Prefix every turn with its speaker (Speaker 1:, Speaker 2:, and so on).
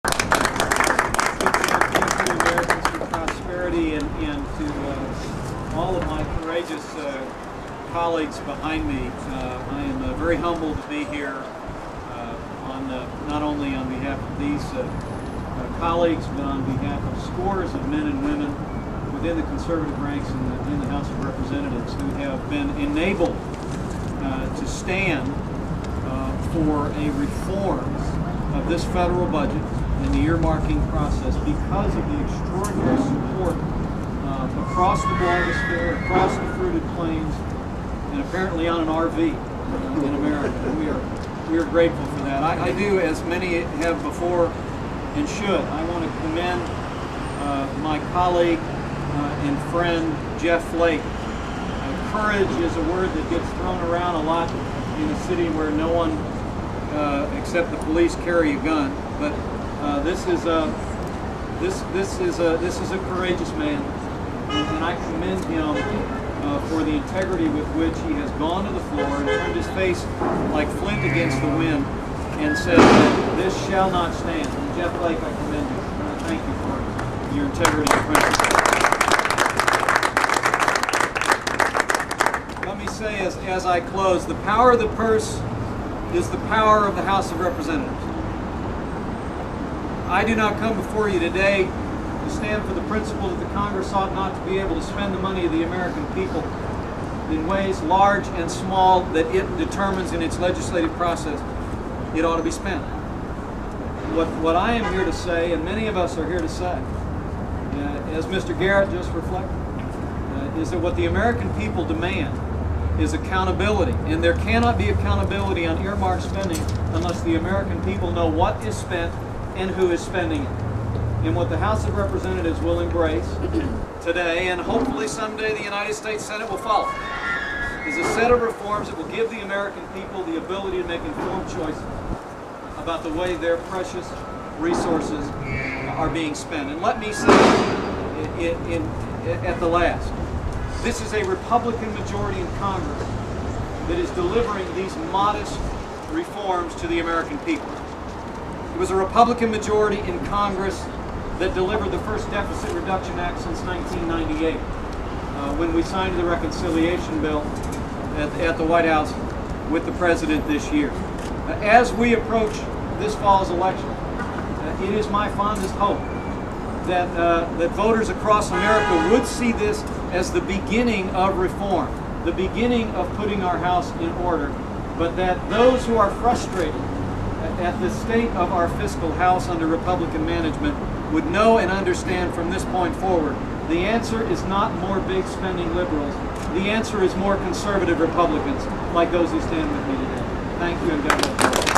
Speaker 1: Americans for Prosperity and to all of my courageous colleagues behind me. I am very humbled to be here not only on behalf of these colleagues, but on behalf of scores of men and women within the conservative ranks in the House of Representatives who have been enabled to stand for a reform of this federal budget and the earmarking process because of the extraordinary support across the blogosphere, across the fruited plains, and apparently on an RV in America. We are grateful for that. I do, as many have before and should. I want to commend my colleague and friend Jeff Flake. Courage is a word that gets thrown around a lot in a city where no one except the police carry a gun. But this is a courageous man, and I commend him for the integrity with which he has gone to the floor and turned his face like flint against the wind and said that this shall not stand. And Jeff Flake, I commend you. Thank you for your integrity and principle. Let me say as I close, the power of the purse is the power of the House of Representatives. I do not come before you today to stand for the principle that the Congress ought not to be able to spend the money of the American people in ways large and small that it determines in its legislative process it ought to be spent. What I am here to say, and many of us are here to say, as Mr. Garrett just reflected, is that what the American people demand is accountability. And there cannot be accountability on earmark spending unless the American people know what is spent and who is spending it. And what the House of Representatives will embrace today, and hopefully someday the United States Senate will follow, is a set of reforms that will give the American people the ability to make informed choices about the way their precious resources are being spent. And let me say at the last, this is a Republican majority in Congress that is delivering these modest reforms to the American people. It was a Republican majority in Congress that delivered the first Deficit Reduction Act since 1998, when we signed the reconciliation bill at the White House with the President this year. As we approach this fall's election, it is my fondest hope that voters across America would see this as the beginning of reform, the beginning of putting our house in order, but that those who are frustrated at the state of our fiscal house under Republican management would know and understand from this point forward, the answer is not more big spending liberals. The answer is more conservative Republicans like those who stand with me today. Thank you and God bless you.